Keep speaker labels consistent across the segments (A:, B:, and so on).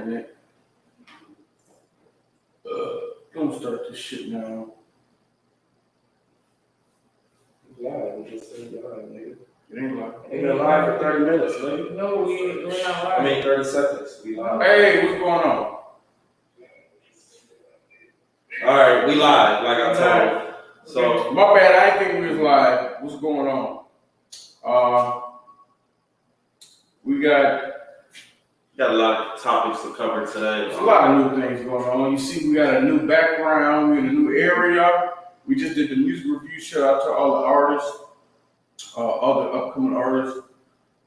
A: internet. Don't start this shit now.
B: Live, we just said live, nigga.
A: It ain't like.
B: Ain't been live for 30 minutes, nigga.
C: No, we're not live.
B: I mean 30 seconds. We live.
A: Hey, what's going on?
B: Alright, we live, like I told you. So
A: My bad, I didn't think we was live. What's going on? We got
B: got a lot of topics to cover today.
A: a lot of new things going on. You see, we got a new background, we're in a new area. We just did the music review. Shout out to all the artists, all the upcoming artists.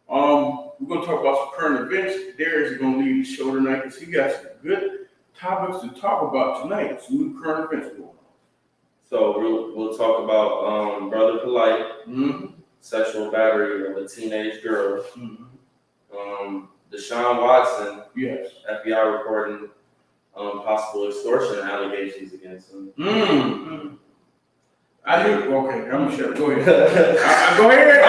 A: We're gonna talk about some current events. Darius is gonna lead the show tonight because he got some good topics to talk about tonight. Some new current events going on.
B: So we'll talk about Brother Polite,
A: Mm-hmm.
B: sexual battery of a teenage girl.
A: Mm-hmm.
B: Deshaun Watson,
A: Yes.
B: FBI reporting possible extortion allegations against him.
A: Mm-hmm. I knew. Okay, I'm sure. Go ahead. Go ahead.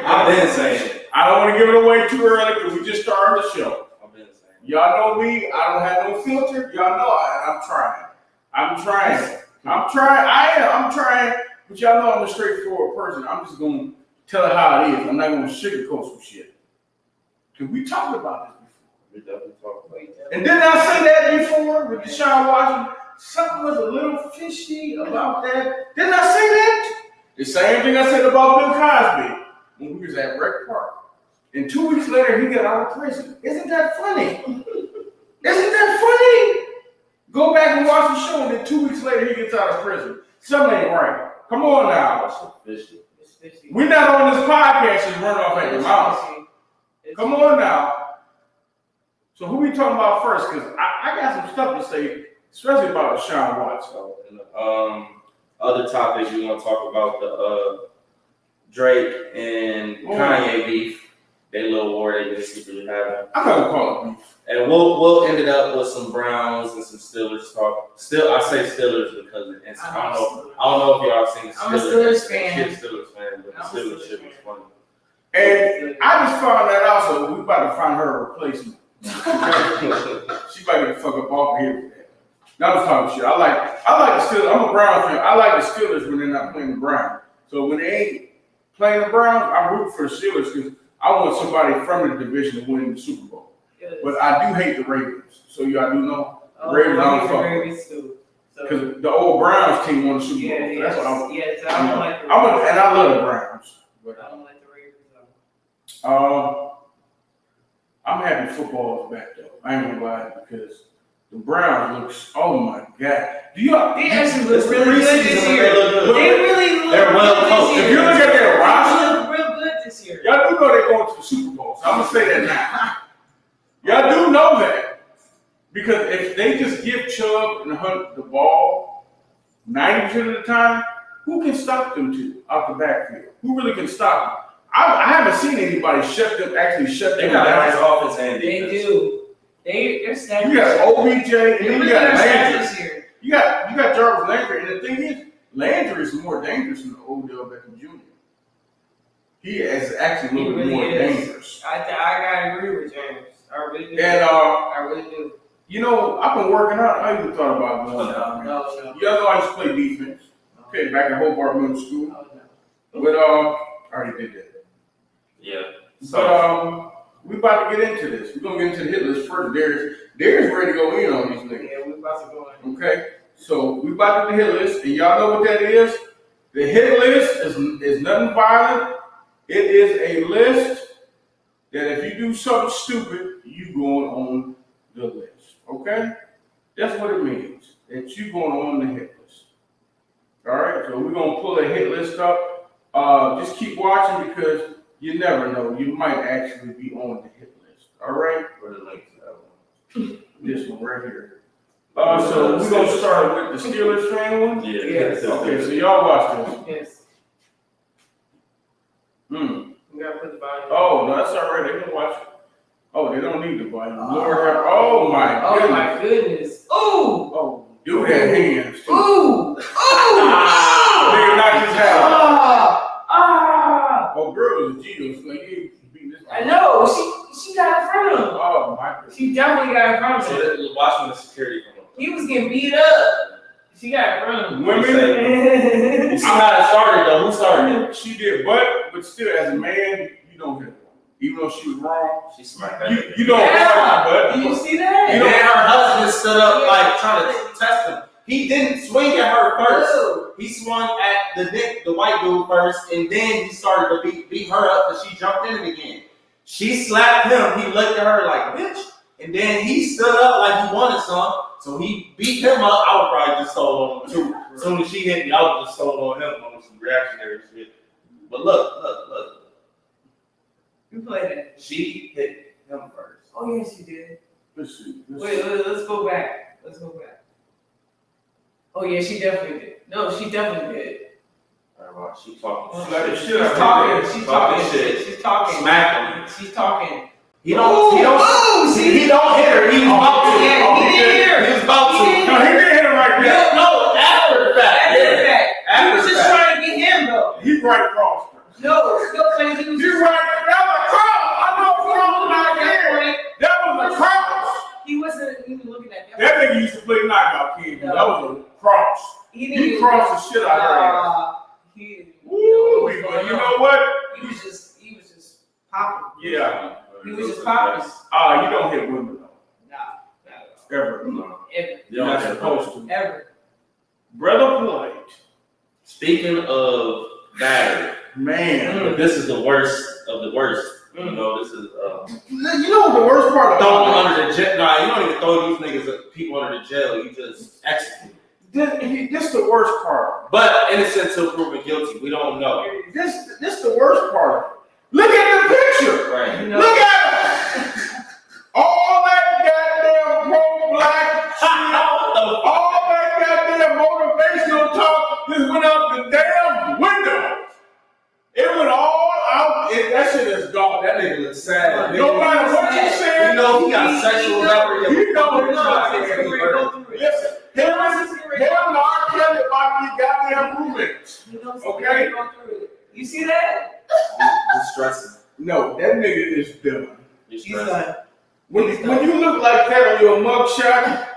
B: I've been saying it.
A: I don't want to give it away too early because we just started the show.
B: I've been saying it.
A: Y'all know me. I don't have no filter. Y'all know I'm trying. I'm trying. I'm trying. But y'all know I'm a straightforward person. I'm just going to tell it how it is. I'm not going to sugarcoat some shit. Because we talked about this before.
B: We definitely talked about it.
A: And didn't I say that before with Deshaun Watson? Something was a little fishy about that. Didn't I say that? The same thing I said about Bill Cosby when we was at Rec Park. And 2 weeks later, he got out of prison. Isn't that funny? Isn't that funny? Go back and watch the show, and then 2 weeks later, he gets out of prison. Something ain't right. Come on now.
C: It's fishy.
A: We're not on this podcast and run off at the mouth. Come on now. So who we talking about first? Because I got some stuff to say, especially about Deshaun Watson.
B: So, and, other topics we want to talk about the Drake and Kanye beef. They little war they been secretly having.
A: I'm not gonna call it beef.
B: And we'll end it up with some Browns and some Steelers talk. I say Steelers because it's, I don't know if y'all seen Steelers.
C: I'm a Steelers fan.
B: She's a Steelers fan, but the Steelers shit was funny.
A: And I just found that out, so we about to find her a replacement. She about to get the fuck up off here with that. Now I'm talking shit. I like the Steelers. I'm a Browns fan. I like the Steelers when they're not playing the Browns. So when they ain't playing the Browns, I root for the Steelers because I want somebody from the division to win the Super Bowl.
C: Yes.
A: But I do hate the Ravens. So y'all do know the Ravens
C: I
A: don't
C: hate the
A: fuck.
C: Ravens too. So,
A: Because the old Browns team won the Super Bowl.
C: yeah,
A: That's what I'm.
C: yes, I don't like the
A: And I love the Browns. But,
C: I don't like the Ravens though.
A: I'm happy football is back though. I ain't gonna lie because the Browns looks. Oh my God!
C: They actually look really good this
B: Preseason,
C: year.
B: they look good.
C: They really look
B: They're well
C: good
B: coached.
C: this
A: If
C: year.
A: you look at their roster,
C: They look real good this year.
A: y'all do know they're going to the Super Bowl. So I'm gonna say that now. Y'all do know that because if they just give Chubb and Hunt the ball 90% of the time, who can stop them two out the backfield? Who really can stop them? I haven't seen anybody shut them
B: They
A: down.
B: got a nice offense and
C: They
B: defense.
C: do. They're snapping.
A: You got OBJ and
C: They're
A: then you
C: really
A: got
C: good
A: Landry.
C: this year.
A: You got Jarvis Landry, and the thing is, Landry is more dangerous than Odell Beckham Jr. He is actually a little bit more dangerous.
C: I gotta agree with James. I really do.
A: And
C: I really do.
A: you know, I've been working out. I even thought about going down.
C: No.
A: You guys know I used to play defense. Okay, back at Hobart Middle School.
C: No.
A: But I already did that.
B: Yeah.
A: But
B: So
A: we about to get into this. We're gonna get into the hit list first. Darius ready to go in on these niggas.
C: Yeah, we about to go in.
A: Okay, so we about to do the hit list, and y'all know what that is. The hit list is nothing violent. It is a list that if you do something stupid, you going on the list. Okay, that's what it means. That you going on the hit list. All right, so we're gonna pull a hit list up. Just keep watching because you never know. You might actually be on the hit list. All right.
B: where the links to that one?
A: This one right here. So we're gonna start with the Steelers fan one.
B: Yeah.
C: Yes.
A: Okay, so y'all watch this.
C: Yes. We gotta put the volume.
A: Oh, no, that's all right. They can watch it. Oh, they don't need the volume. Lord have. Oh my
C: Oh
A: goodness.
C: my goodness. Ooh.
A: Oh, dude had hands too.
C: Ooh. Ooh.
A: Nigga knocked his hat off.
C: Ah.
A: Oh, girl was a Geo, so like, he beat this.
C: I know. She got a front of him.
A: Oh my goodness.
C: She definitely got in front of
B: So
C: him.
B: that, watch when the security come up.
C: He was getting beat up. She got in front of him.
A: Women,
B: You see how it started though? Who started it?
A: she did, but still, as a man, you don't hit her. Even though she was wrong,
B: She smacked that nigga.
A: you don't
C: Yeah.
A: but
C: Did you see that?
B: And then her husband stood up like trying to test him. He didn't swing at her first.
C: Ew.
B: He swung at the white dude first, and then he started to beat her up, and she jumped in it again. She slapped him. He looked at her like, bitch. And then he stood up like he wanted some, so he beat him up. I would probably just stole on him too. As soon as she hit me, I would just stole on him on some reactionary shit. But look.
C: You played that.
B: She hit him first.
C: Oh yeah, she did.
A: let's see.
C: Wait, let's go back. Oh yeah, she definitely did. No, she definitely did.
B: She talking
A: Slap the
B: shit.
A: shit out
C: She's
A: of
C: talking.
A: her.
C: She's
B: Talking
C: talking.
B: shit.
C: She's talking.
B: Smack him.
C: She's talking.
B: He don't hit her. He was about to.
C: Yeah, he didn't hit her.
B: He was about to.
A: No, he did hit her right there.
B: No, after the fact.
C: After the fact. He
B: After
C: was
B: the
C: just
B: fact.
C: trying to get him though.
A: He right across her.
C: No, but he was
A: You right, that was a cross. I know cross not there. That was a cross.
C: He wasn't even looking at that.
A: That nigga used to play knockout kid.
C: No.
A: That was a cross.
C: He didn't
A: He
C: even-
A: crossed the shit out of her.
C: He didn't even
A: Woo,
C: know what was
A: but
C: going
A: you
C: on.
A: know what?
C: He was just popping.
A: Yeah.
C: He was just popping.
A: You don't hit women though.
C: Nah, not at
A: Ever.
B: No.
C: Ever.
A: You're not supposed to.
C: Ever.
A: Brother Polite.
B: Speaking of battery,
A: Man.
B: but this is the worst of the worst. You know, this is
A: You know what the worst part
B: throw them
A: about
B: under the jail. Nah, you don't even throw these niggas people under the jail. You just execute.
A: this the worst part.
B: But innocent till proven guilty. We don't know.
A: This the worst part. Look at the picture.
B: Right.
C: You know?
A: Look at it. All that goddamn pro-black shit, all that goddamn motivational talk just went out the damn window. It went all out. That shit is gone. That nigga looks sad. No matter what you said,
B: You know he got sexual memory.
A: You know
B: He
A: it's not
B: got sexual memory.
A: listen, him and R. Kelly about to be goddamn roommates. Okay.
C: You see that?
B: He's stressing.
A: No, that nigga is done.
B: He's
C: He's
B: stressing.
C: done.
A: When you look like that on your mugshot,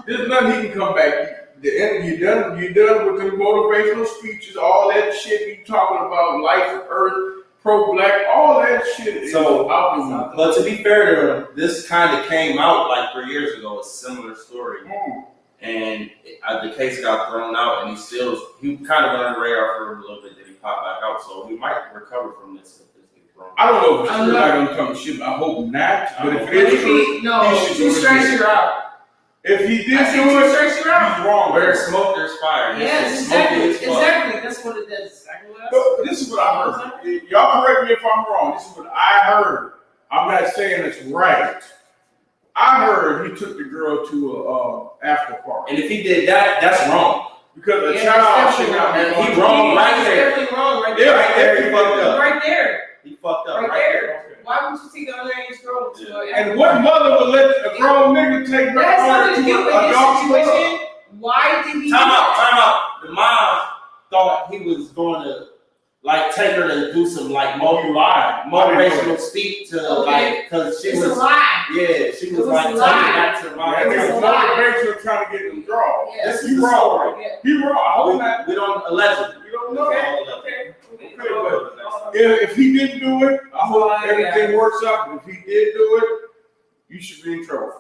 A: there's nothing he can come back. You done with the motivational speeches, all that shit you talking about, life, earth, pro-black, all that shit is
B: So,
A: out the window.
B: But to be fair to him, this kind of came out like 3 years ago, a similar story. And the case got thrown out, and he kind of went under the radar for a little bit, then he popped back out. So he might recover from this if this gets thrown out.
A: I don't know if it's
C: I'm
A: true.
C: not-
A: I don't come shit. I hope not. But if
C: But
A: it is
C: if
A: true,
C: he, no,
A: he should
C: two
A: do it
C: strikes
A: again.
C: you're out.
A: If he did
C: I said
A: do
C: two
A: it,
C: strikes you're out.
A: he's wrong.
B: Where there's smoke, there's fire. This
C: Yes,
B: is smoky
C: exactly,
B: as fuck.
C: exactly. That's what it does. Exactly what I
A: But
C: said.
A: this is what I heard. Y'all correct me if I'm wrong. This is what I heard. I'm not saying it's right. I heard he took the girl to a after party
B: And if he did that, that's wrong.
A: because a
C: Yeah,
A: child
C: it's
A: should
C: definitely
A: not be.
B: wrong.
A: on
B: He wrong
A: TV.
B: right
C: He's
B: there.
C: definitely wrong right
A: Yeah,
C: there.
B: Right there, he fucked up.
C: Right there.
B: He fucked up
C: Right
B: right
C: there.
B: there.
C: Why would you take an underage girl to a
A: And what mother would let a grown nigga take her
C: That's
A: daughter
C: nothing
A: to
C: to do with
A: a
C: this
A: dog club?
C: situation. Why did he?
B: Time out. The mom thought he was going to like take her to do some like motivational speak to
C: Okay.
B: like because she
C: It's
B: was
C: a lie.
B: she
C: It
B: was
C: was
B: like
C: a
B: taking
C: lie.
B: back to the mom.
A: That
C: It's
A: nigga
C: a lie.
A: motivational trying to get them draws.
C: Yeah.
B: This is
A: You
B: the
A: wrong.
B: story.
C: Yeah.
A: He wrong. I hope not.
B: We don't allegedly.
A: You don't know.
C: Okay.
B: Okay.
A: If he didn't do it, I hope
C: Oh, yeah.
A: everything works out. But if he did do it, you should be in trouble.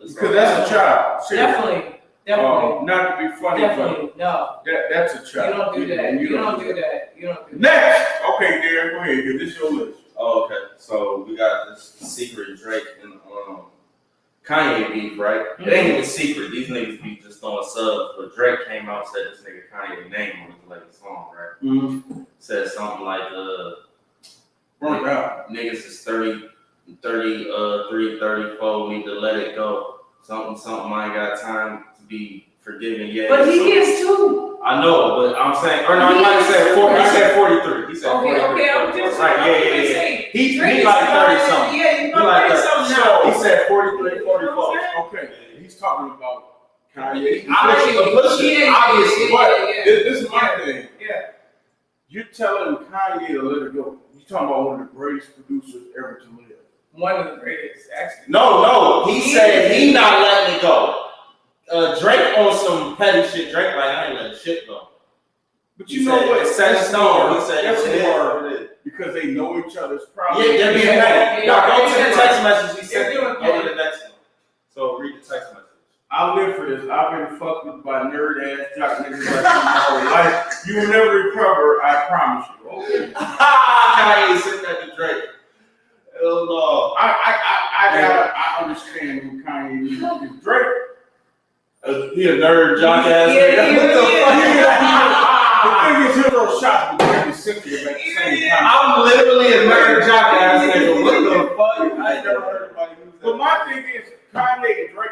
A: Because that's a child. Seriously.
C: Definitely.
A: Not to be funny,
C: Definitely. No.
A: but that's a
C: You
A: child.
C: don't do that.
A: And
C: You don't do that. You don't do that.
A: Next. Okay, Darren, go ahead. This is your list.
B: Oh, okay. So we got this secret Drake and Kanye beef, right? It ain't even secret. These niggas be just throwing subs, but Drake came out and said this nigga Kanye name on his latest song, right?
A: Mm-hmm.
B: Said something like
A: Burnt out.
B: niggas is 30, 33, 34, need to let it go. Something, I ain't got time to be forgiven yet.
C: But he
B: Something.
C: is too.
B: I know, but I'm saying, or no, he might have said 40, he said 43. He said 43.
C: Okay. I'm just
B: Right, yeah.
C: saying.
B: He
C: Drake is
B: like 30
C: starting-
B: something.
C: Yeah, he's
B: He like
C: 30
B: that.
C: something
A: So,
C: now.
B: He said 43, 44.
A: Okay, he's talking about Kanye.
B: Obviously, obviously.
A: But this is my thing.
C: Yeah.
A: You're telling Kanye to let it go. You're talking about one of the greatest producers ever to live.
C: one of the greatest, actually.
B: No, he said he not letting it go. Drake on some petty shit. Drake like, I ain't letting shit go.
A: But you know what?
B: It's set in stone. He said
A: That's
B: it's
A: more
B: more.
A: because they know each other's problems.
B: Yeah, they're being petty. Y'all go to the text message. He said,
C: They're doing
B: go to the next one. So read the text message.
A: I live for this. I've been fucked with by nerd ass jock niggas like my whole life. You will never recover, I promise you. Okay.
B: Kanye sent that to Drake. Hell no.
A: I understand who Kanye is. Because Drake,
B: He a nerd jock ass
C: Yeah,
B: nigga. What the fuck?
A: the thing is, he'll throw shots, but Drake is sensitive at the same time.
B: I'm literally a nerd jock ass nigga. What the fuck? I ain't never heard anybody use
A: But
B: that.
A: my thing is, Kanye and Drake,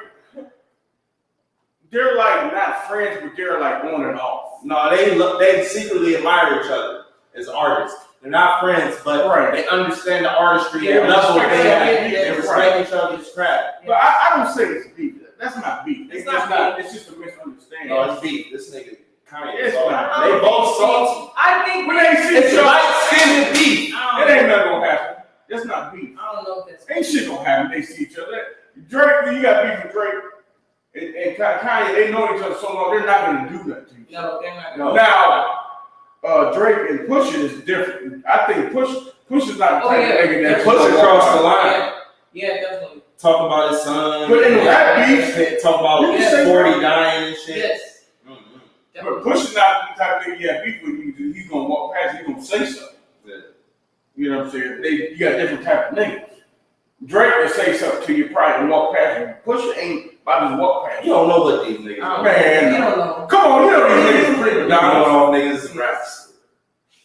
A: they're like not friends, but they're like on and off.
B: No, they secretly admire each other as artists. They're not friends, but
A: Right.
B: they understand the artistry
C: Yeah,
B: and level
C: respect
B: they have.
C: each other,
B: They respect each other's craft.
A: But I don't say it's beef. That's not beef.
C: It's
A: just
C: not
A: It's just a misunderstanding.
B: No, it's beef. This nigga Kanye
A: It's
B: is salty.
A: not.
B: They both salty.
C: I think
A: When they see
B: It's
A: each other,
B: light-skinned beef.
A: it ain't nothing gonna happen. That's not beef.
C: I don't know if that's.
A: Ain't shit gonna happen. They see each other. Drake, you got beef with Drake and Kanye. They know each other so long. They're not gonna do that to you.
C: No, they're not.
B: No.
A: Now, Drake and Pusha is different. I think Pusha's not the
C: Oh,
A: type
C: yeah.
A: of nigga that
B: Push across the line.
C: Yeah, yeah, definitely.
B: Talk about his son.
A: But in rap beef,
B: talk about
A: you can say
B: 40
A: rap.
B: dying and shit.
C: Yes.
B: Mhm.
A: But
C: Definitely.
A: Pusha's not the type of nigga you have beef with. He's gonna walk past. He's gonna say something.
B: Yeah.
A: You know what I'm saying? You got different type of niggas. Drake will say something to you probably and walk past you. Pusha ain't about to walk past
B: You
A: you.
B: don't know what these niggas
C: I
B: are.
C: don't
A: Man.
C: know. You don't know.
A: Come on, you know these niggas prima
B: Y'all
A: donnas.
B: don't know niggas is raps.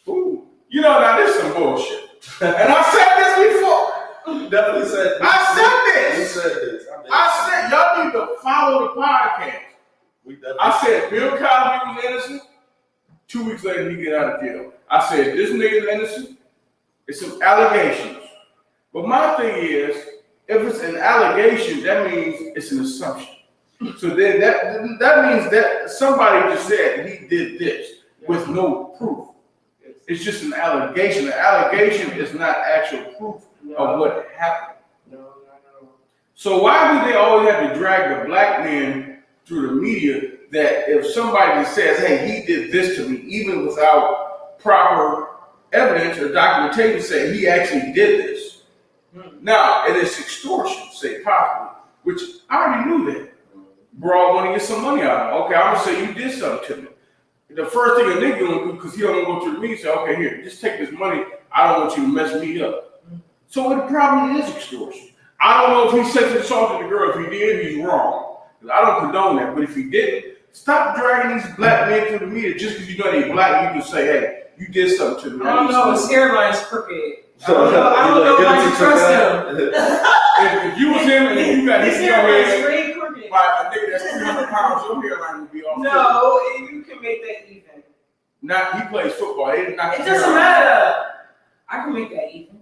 A: Ooh. You know, now this is some bullshit. And I said this before.
B: Definitely said this.
A: I said
B: You
A: this.
B: said this.
A: I said y'all need to follow the podcast.
B: We definitely
A: I said Bill Cosby was innocent. 2 weeks later, he get out of jail. I said this nigga's innocent. It's some allegations. But my thing is, if it's an allegation, that means it's an assumption. So then that means that somebody just said he did this with no proof. It's just an allegation. An allegation is not actual proof of what happened.
C: No.
A: So why do they always have to drag the black man through the media that if somebody says, hey, he did this to me, even without proper evidence or documentation saying he actually did this? Now, it is extortion, say possibly, which I already knew that. Bro, I want to get some money out of him. Okay, I'm going to say you did something to me. The first thing a nigga going to do, because he don't want to go to the media, say, okay, here, just take this money. I don't want you to mess me up. So it probably is extortion. I don't know if he sexually assaulted the girl. If he did, he's wrong. I don't condone that. But if he didn't, stop dragging these black men through the media just because you know they black. You can say, hey, you did something to me.
C: I don't know. His hairline's crooked. I
B: So,
C: don't know if I can trust him.
A: If you was him and you got
C: His
A: his your
C: hairline's
A: head
C: really crooked.
A: by a nigga that's 300 pounds, your hairline would be off.
C: No, you can make that even.
A: Not he plays football. It
C: It doesn't matter. I can make that even.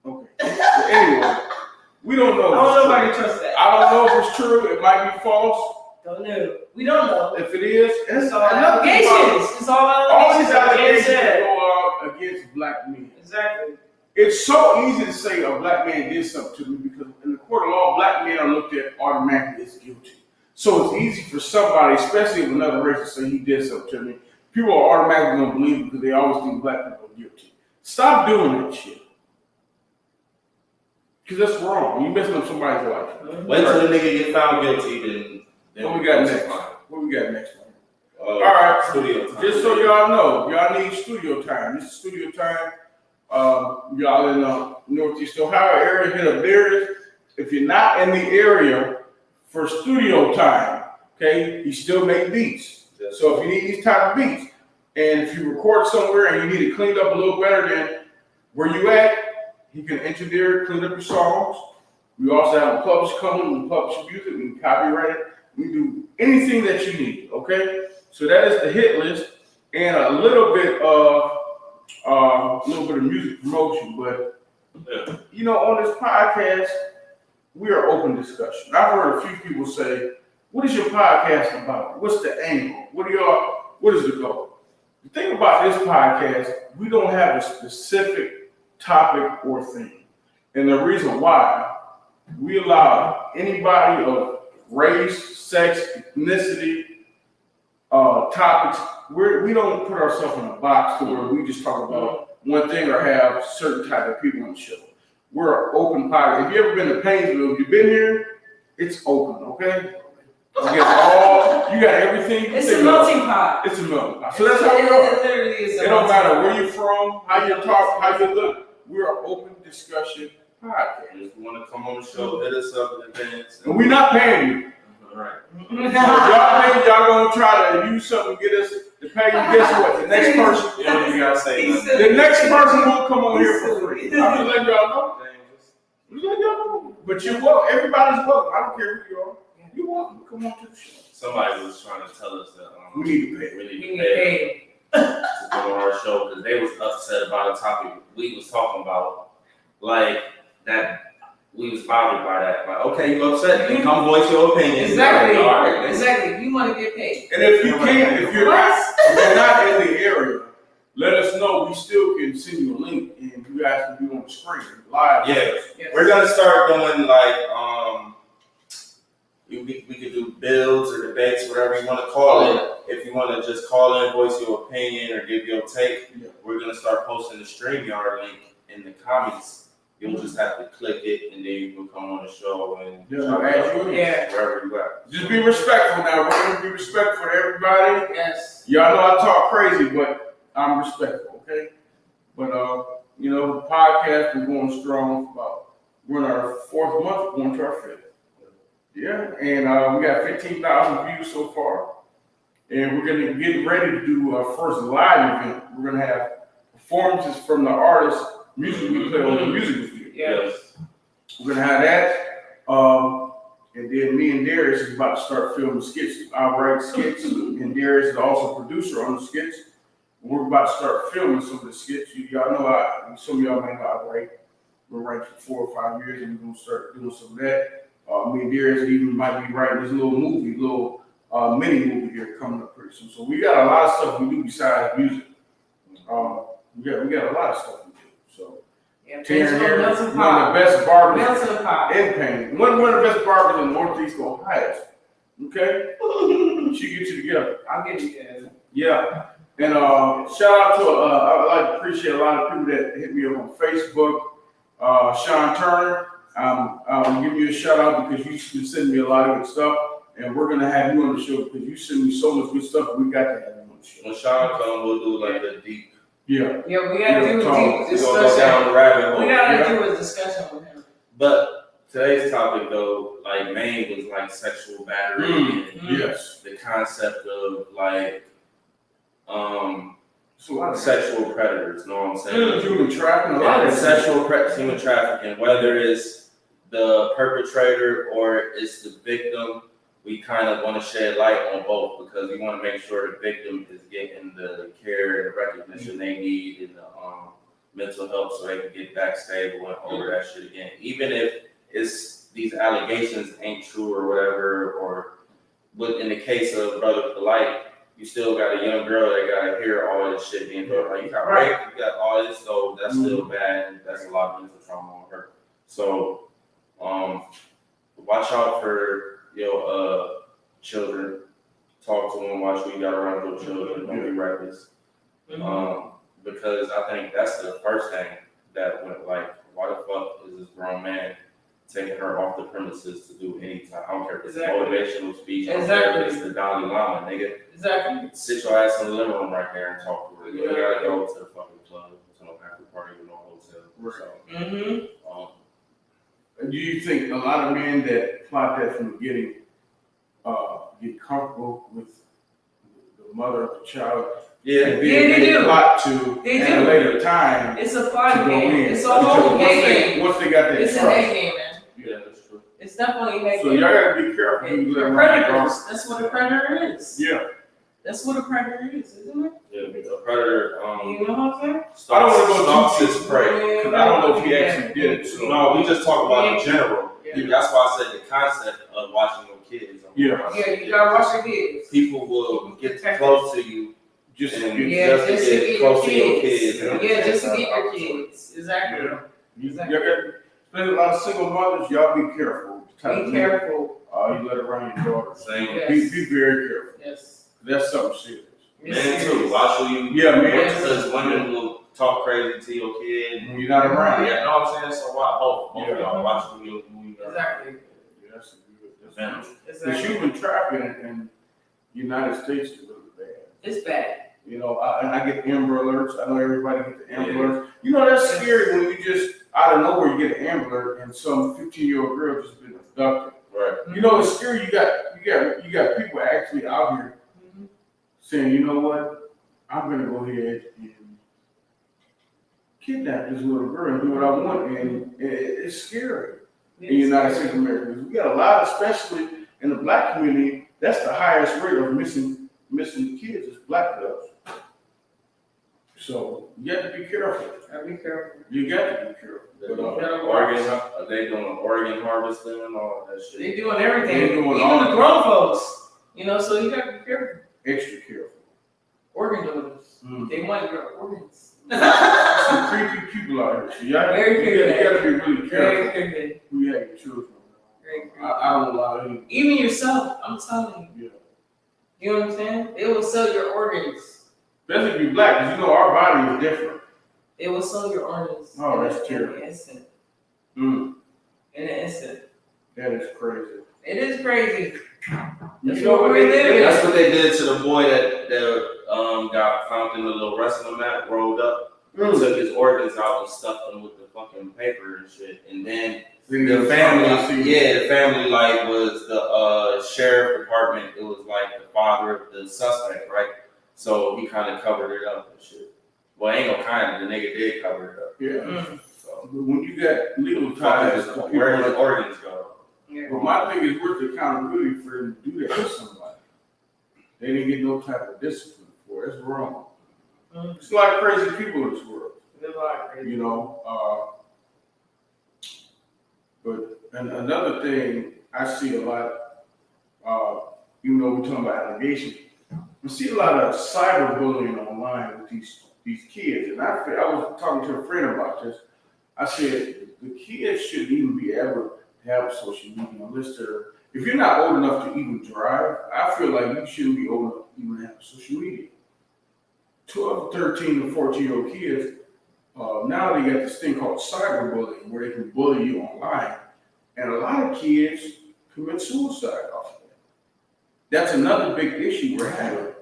A: Okay. Well, anyway, we don't know.
C: I don't know if I
A: If
C: can trust that.
A: I don't know if it's true. It might be false.
C: Don't know. We don't know.
A: If it is,
C: It's all
A: another thing about
C: allegations. It's all
A: all these
C: allegations. Like James
A: allegations that
C: said.
A: go out against black men.
C: Exactly.
A: It's so easy to say a black man did something to me because in the court of law, black men are looked at automatically as guilty. So it's easy for somebody, especially of another race, to say he did something to me. People are automatically going to believe it because they always think black people are guilty. Stop doing that shit. Because that's wrong. You're messing up somebody's life.
B: Wait till the nigga get found guilty, then
A: What we got
B: it's
A: next?
B: fine.
A: What we got next?
B: All
A: right.
B: Studio time.
A: Just so y'all know, y'all need studio time. This is studio time. Y'all in Northeast Ohio area, hit up there. If you're not in the area for studio time, okay, you still make beats. So if you need these type of beats, and if you record somewhere and you need it cleaned up a little better than where you at, you can enter there, clean up your songs. We also have a published company. We publish your music. We can copyright it. We do anything that you need. Okay, so that is the hit list and a little bit of music promotion. But you know, on this podcast, we are open discussion. I've heard a few people say, "What is your podcast about? What's the angle? What is the goal?" The thing about this podcast, we don't have a specific topic or theme. And the reason why, we allow anybody of race, sex, ethnicity, topics. We don't put ourselves in a box to where we just talk about one thing or have certain type of people on the show. We're an open podcast. If you ever been to Painesville, if you've been here, it's open, okay? You got everything.
C: It's a melting pot.
A: It's a melting pot. So that's how we are.
C: It literally is.
A: It don't matter where you're from, how you talk, how you look. We're an open discussion podcast.
B: If you want to come on the show, hit us up in advance.
A: And we're not paying you.
B: All right.
A: So if y'all think y'all gonna try to use something to get us to pay you, guess what? The next person,
B: You know, you gotta say
C: He
B: nothing.
C: said-
A: the next person will come on here for free. I'm just letting y'all know. I'm just letting y'all know. But you're welcome. Everybody's welcome. I don't care who you are. You're welcome to come on to the show.
B: Somebody was trying to tell us that
A: We need to pay.
B: we
C: We
B: need
C: need
B: to
C: to
B: pay
C: pay.
B: to come on our show because they was upset about a topic we was talking about, like that we was bothered by that. Like, okay, you upset? Then come voice your opinion.
C: Exactly.
B: Like, all right,
C: Exactly. You want to get paid.
A: And if you can't, if you're not in the area, let us know. We still can send you a link, and you guys can be on the screen live.
B: Yeah,
C: Yes.
B: we're gonna start doing like we could do builds or debates, whatever you want to call it. If you want to just call in, voice your opinion, or give your take, we're gonna start posting the StreamYard link in the comments. You'll just have to click it, and then you can come on the show and
C: Yeah.
B: wherever you at.
A: Just be respectful now. We're gonna be respectful to everybody.
C: Yes.
A: Y'all know I talk crazy, but I'm respectful, okay? But you know, the podcast been going strong. We're in our 4th month, going to our 5th. Yeah, and we got 15,000 views so far, and we're gonna get ready to do our first live event. We're gonna have performances from the artists, music we play on the music video.
C: Yes.
A: We're gonna have that, and then me and Darius is about to start filming skits. I write skits, and Darius is also producer on the skits. We're about to start filming some of the skits. Y'all know some of y'all may know I write. We're writing for 4 or 5 years, and we're gonna start doing some of that. Me and Darius even might be writing this little mini movie here coming up pretty soon. So we got a lot of stuff we do besides music. We got a lot of stuff we do. So
C: Yeah.
A: Taryn here,
C: Melting
A: one of
C: pot.
A: the best barbers
C: Melting pot.
A: in Pain. One of the best barbers in Northeast Ohio. Okay? She get you together.
C: I'll get you guys.
A: Yeah. And shout out to I like to appreciate a lot of people that hit me up on Facebook. Sean Turner, I'm giving you a shout out because you've been sending me a lot of good stuff, and we're gonna have you on the show because you send me so much good stuff. We got to have you on the show.
B: When Sean comes, we'll do like the deep.
A: Yeah.
C: Yeah, we gotta do a deep
B: We're gonna go
C: discussion.
B: down the rabbit hole.
C: We gotta do a discussion with him.
B: But today's topic, though, like main was like sexual battery and
A: Yes.
B: the concept of like
A: So a lot of
B: sexual predators. Know what I'm saying?
A: human trafficking, a lot
B: Yeah,
A: of
B: sexual human trafficking, whether it's the perpetrator or it's the victim, we kind of want to shed light on both because we want to make sure the victim is getting the care and recognition they need in the mental health so they can get back stable and over that shit again. Even if it's these allegations ain't true or whatever, or in the case of Brother Polite, you still got a young girl that got to hear all this shit being done. Like, you got raped, you got all this, so that's still bad, and that's a lot of mental trauma on her. So, watch out for your children. Talk to them, watch who you got around your children, don't be reckless. Because I think that's the first thing that went like, why the fuck is this grown man taking her off the premises to do any type? I don't care if it's motivational speech, I don't care if it's the Dalai Lama, nigga.
C: Exactly.
B: Sit your ass in the living room right there and talk to her. You ain't gotta go to the fucking club, to no after party or no hotel. So,
A: Do you think a lot of men that plot that from the beginning get comfortable with the mother of the child?
B: yeah.
A: And then
C: they do.
A: plot to
C: They
A: at a
C: do.
A: later time
C: It's a
A: to
C: plot
A: go
C: game.
A: in.
C: It's a whole
A: Because
C: game.
A: once they got that
C: It's a
A: trust.
C: head game, man.
B: Yeah, that's true.
C: It's definitely a head
A: So
C: game.
A: y'all gotta be careful. when you let
C: They're
A: them run
C: predators. That's what a predator is.
A: Yeah.
C: That's what a predator is, isn't it?
B: Yeah, a predator,
C: You know what I'm saying?
A: I don't wanna go
B: stalks
A: too
B: its prey.
A: Because I don't know if he actually did it. So.
B: No, we just talk about in general.
C: Yeah.
B: That's why I said the concept of watching your kids.
A: Yeah.
C: Yeah, you gotta watch your kids.
B: People will get close to you
A: Just
B: and
C: Yeah,
B: just to get close to your kids.
C: Yeah, just to get your kids. Exactly.
A: Y'all got There's a lot of single mothers. Y'all be careful.
C: Be careful.
A: You let around your daughter.
B: Same.
C: Yes.
A: Be very careful.
C: Yes.
A: That's something serious.
B: Men too. Watch who you.
A: Yeah, man.
B: Because women will talk crazy to your kid.
A: When you're not around.
B: Yeah, know what I'm saying? So watch both of y'all. Watch who you.
C: Exactly.
A: Yeah, that's good.
B: Venom.
A: The
C: Exactly.
A: human trafficking in the United States is really bad.
C: It's bad.
A: You know, and I get Amber Alerts. I know everybody get the Amber Alerts. You know, that's scary when you just, out of nowhere, you get an Amber Alert and some 15-year-old girl just been abducted.
B: Right.
A: You know, it's scary. You got people actually out here saying, you know what, I'm gonna go ahead and kidnap this little girl and do what I want, and it's scary in the United States of America. We got a lot, especially in the black community. That's the highest rate of missing kids is black girls. So you got to be careful.
C: Gotta be careful.
A: You got to be careful.
B: They're
A: But,
B: doing Oregon, they doing Oregon harvesting and all that shit.
C: They doing everything.
A: They doing
C: Even
A: all
C: the grown folks. You know, so you gotta be careful.
A: extra careful.
C: Organ donors.
A: Mm.
C: They want your organs.
A: Some creepy people out here. So you got to be really
C: Very
A: careful
C: creepy.
A: who you have your children.
C: Very creepy.
A: I don't allow any.
C: Even yourself, I'm telling you.
A: Yeah.
C: You know what I'm saying? They will sell your organs.
A: Especially if you're black, because you know our body is different.
C: They will sell your organs.
A: Oh, that's
C: in
A: terrible.
C: an instant.
A: Mm.
C: In an instant.
A: That is crazy.
C: It is crazy.
A: You
C: That's
A: know
C: what
A: what
C: we
A: they
C: live
A: did?
C: in.
B: That's what they did to the boy that got found in the little wrestling mat, rolled up,
A: Mm.
B: took his organs out and stuffed them with the fucking paper and shit. And then
A: See,
B: the
A: that's
B: family,
A: what I see.
B: the family like was the sheriff department. It was like the father of the suspect, right? So he kind of covered it up and shit. Well, ain't no kind of, the nigga did cover it up.
A: Yeah.
C: Mm.
B: So
A: But when you got legal ties, to people
B: where his
A: like-
B: organs go?
C: Yeah.
A: Well, my thing is, where's the accountability for them to do that to somebody? They didn't get no type of discipline for it. It's wrong.
C: Mm.
A: It's a lot of crazy people in this world,
C: Live like crazy.
A: you know. But another thing I see a lot, even though we're talking about allegations, we see a lot of cyberbullying online with these kids. And I was talking to a friend about this. I said the kids shouldn't even be able to have social media unless if you're not old enough to even drive, I feel like you shouldn't be old enough to even have social media. 12, 13, and 14-year-old kids, now they got this thing called cyberbullying where they can bully you online. And a lot of kids commit suicide off of that. That's another big issue we're having.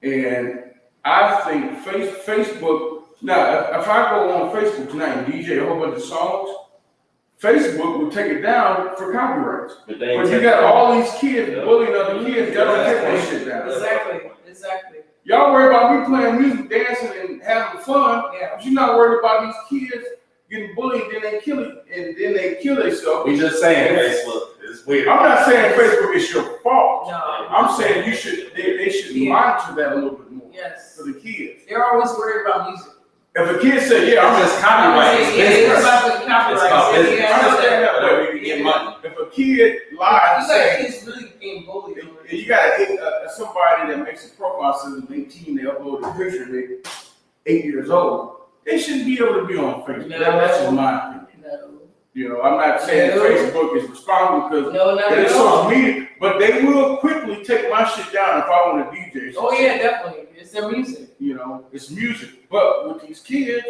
A: And I think Facebook, now if I go on Facebook tonight and DJ a whole bunch of songs, Facebook will take it down for copyrights.
B: But
A: But you got all these kids bullying other kids, y'all don't take that shit down.
C: Exactly.
A: Y'all worry about me playing music, dancing, and having fun,
C: Yeah.
A: but you're not worried about these kids getting bullied, then they kill it, and then they kill themselves.
B: we just saying Facebook. It's weird.
A: I'm not saying Facebook is your fault.
C: No.
A: I'm saying they should monitor that a little bit more
C: Yes.
A: for the kids.
C: They're always worried about music.
A: If a kid say, "Yeah, I'm
B: It's
A: just
B: just copyright. It's
C: Yeah, it's
B: business.
C: about the
B: It's about
C: copyright.
B: business.
C: Yeah,
A: I understand that,
B: Whatever
A: but
B: you can get money.
A: if a kid lies
C: You got
A: saying,
C: kids really being bullied.
A: and you got somebody that makes a profile says they're 18, they upload a picture, they're 8 years old, they shouldn't be able to be on Facebook.
C: No.
A: That's just my opinion.
C: No.
A: You know, I'm not saying
C: No.
A: Facebook is responsible because
C: No, not
A: it's
C: at all.
A: social media, but they will quickly take my shit down if I want to DJ.
C: Oh yeah, definitely. It's their music.
A: You know, it's music. But with these kids,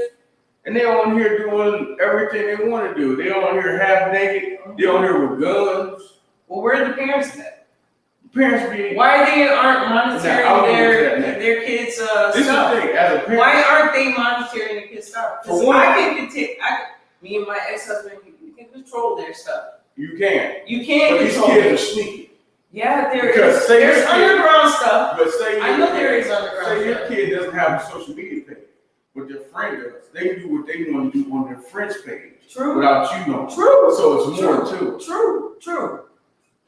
A: and they on here doing everything they want to do. They on here half naked. They on here with guns.
C: Well, where are the parents at?
A: Parents be.
C: Why they aren't monitoring
A: Now, I'll get to that next.
C: their kids'
A: This is the
C: stuff?
A: thing. As a parent,
C: Why aren't they monitoring the kids' stuff?
A: For
C: Because
A: one-
C: me and my ex-husband, we can control their stuff.
A: you can.
C: You can't
A: But these
C: control
A: kids
C: it.
A: are sneaky.
C: Yeah,
A: Because say
C: there's
A: your kid-
C: underground stuff.
A: But say
C: I know there is underground
A: Say your
C: stuff.
A: kid doesn't have a social media page, but their friend does. They do what they want to do on their friend's page
C: True.
A: without you knowing.
C: True.
A: So it's more to it.
C: True.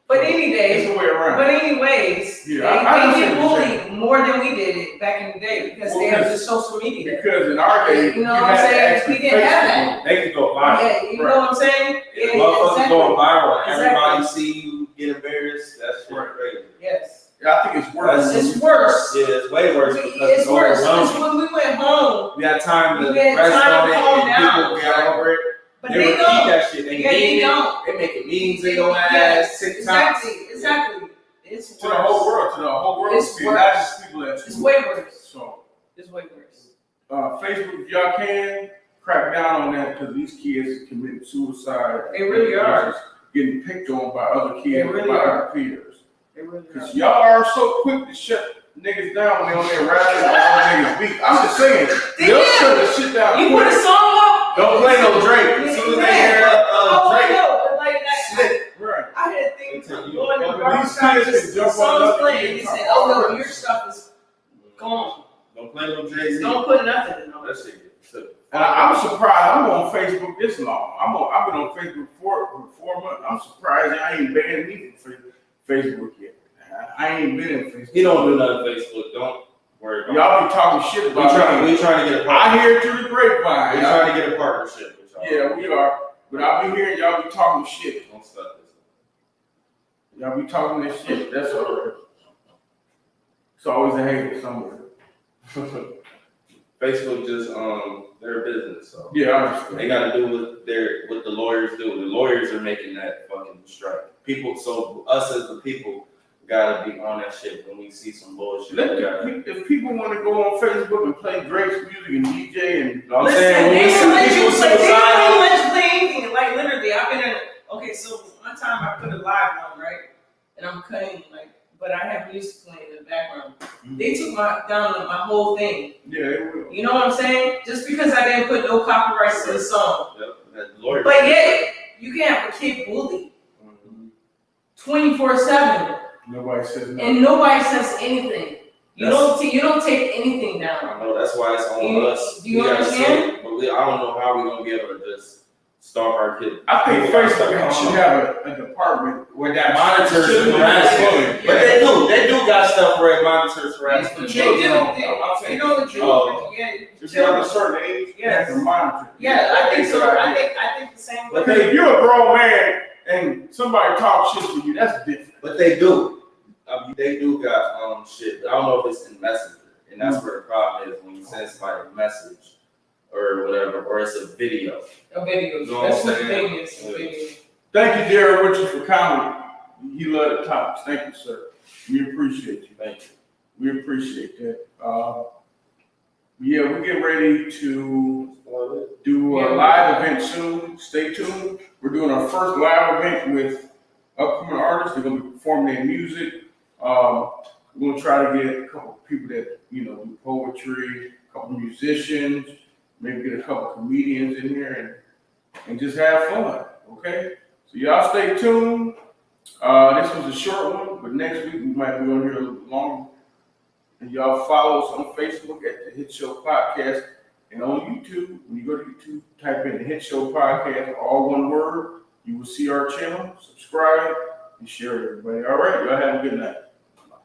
C: But any day,
A: It's the way around.
C: but anyways,
A: Yeah,
C: they
A: I
C: get
A: understand what you're
C: bullied more than we did it back in the day because
A: Well,
C: they have the
A: because-
C: social media.
A: Because in our day,
C: You know what I'm
A: had to
C: saying?
A: actually
C: We didn't have
A: face
C: that.
A: people.
B: They could go viral.
C: Yeah, you know what I'm saying?
B: If
C: Yeah,
B: motherfuckers
C: exactly.
B: going viral, everybody
C: Exactly.
B: see you get embarrassed. That's shit
A: Right.
B: crazy.
C: Yes.
A: I think it's worse.
C: It's worse.
B: Yeah, it's way worse because
C: It's worse. It's
B: overwhelming.
C: when we went home,
B: We had time to
C: We had
B: rest
C: time
B: on
C: to
B: it
C: calm
B: and
C: down.
B: people got over it.
C: but
B: They
C: they
B: repeat
C: don't.
B: that shit shit. They
C: Yeah, you
B: mean it.
C: don't.
B: They making memes in your ass, TikTok.
C: Exactly. It's worse.
A: To the whole world.
C: It's
A: See, not
C: worse.
A: just people at
C: It's
A: school.
C: way worse.
A: So,
C: It's way worse.
A: Facebook, if y'all can, crack down on that because these kids committing suicide.
C: They really are.
A: Getting picked on by other
C: They
A: kids,
C: really
A: by
C: are.
A: other peers.
C: They really
A: Because
C: are.
A: y'all are so quick to shut niggas down when they on their rallies or on niggas beat. I'm just saying, they'll shut the shit down
C: You put
A: quick.
C: a song up.
B: Don't play no Drake. As soon as they hear Drake,
C: no, but like that.
B: slip.
A: Right.
C: I had things
B: They tell you,
C: going in the
A: these
C: barbershop,
A: kids
C: just
A: can jump on
C: songs
A: another
C: playing.
A: kid
C: He
A: and
C: said,
A: talk
C: "Oh no,
A: about
C: your
A: it."
C: stuff is gone.
B: Don't play no Jay-Z.
C: Don't put nothing in on
B: That
C: it."
B: shit gets took.
A: And I'm surprised I'm on Facebook this long. I've been on Facebook for 4 months. I'm surprised I ain't banned me from Facebook yet. I ain't been in Facebook.
B: He don't do nothing Facebook. Don't worry about it.
A: Y'all be talking shit about me.
B: We trying to get a
A: I
B: partnership.
A: hear it through the grapevine.
B: We
A: y'all.
B: trying to get a partnership with y'all.
A: Yeah, we are. But I be hearing y'all be talking shit.
B: Don't stop this.
A: Y'all be talking this shit. That's all right. It's always a hater somewhere.
B: Facebook just their business, so
A: Yeah, I understand.
B: they got to do what the lawyers do. The lawyers are making that fucking strike. People, so us as the people gotta be on that shit when we see some bullshit.
A: If people want to go on Facebook and play Drake's music and DJ and
B: I'm
C: Listen,
B: saying when
C: they
B: we
C: don't
B: see
C: let you
B: people
C: play. They don't
B: suicidal,
C: let you play anything. Like literally, I've been in. Okay, so one time I put a live on, right, and I'm cutting but I have music playing in the background. They took down my whole thing.
A: yeah, they will.
C: You know what I'm saying? Just because I didn't put no copyrights to the song.
B: Yep, that lawyer.
C: But yet, you can have a kid bully 24/7,
A: Nobody says nothing.
C: and nobody says anything. You don't take anything
B: I
C: down.
B: know that's why it's on
C: You-
B: us.
C: do you
B: We gotta
C: understand?
B: see it, but I don't know how we're gonna be able to just stop our kids.
A: I think
B: People gotta
A: Facebook
B: stop
A: should
B: calling.
A: have a department
B: Where that monitors
A: Shouldn't be
B: harassment.
A: bullying.
B: But they do got stuff where it monitors harassment.
C: They do.
A: I'm saying,
C: You know the truth.
B: Oh.
C: Yeah.
A: if you're of a certain age, you have to monitor.
C: Yeah, I think so. I think the same way.
A: Because if you're a grown man and somebody talks shit to you, that's different.
B: But they do. They do got shit. I don't know if it's in Messenger, and that's where the problem is when you send somebody a message or whatever, or it's a video.
C: A video.
B: You know what
C: That's
B: I'm
C: what the
B: saying?
C: thing is. A video.
A: Thank you, Jared Richards, for coming. You love the topics. Thank you, sir. We appreciate you.
B: Thank you.
A: We appreciate that. Yeah, we're getting ready to do a live event soon. Stay tuned. We're doing our first live event with upcoming artists. They're going to be performing their music. We're going to try to get a couple people that, do poetry, a couple musicians, maybe get a couple comedians in here and just have fun, okay? So y'all stay tuned. This was a short one, but next week we might be on here a little bit longer. And y'all follow us on Facebook at the Hit Show Podcast and on YouTube. When you go to YouTube, type in the Hit Show Podcast, all one word. You will see our channel. Subscribe and share it, everybody. All right, y'all have a good night.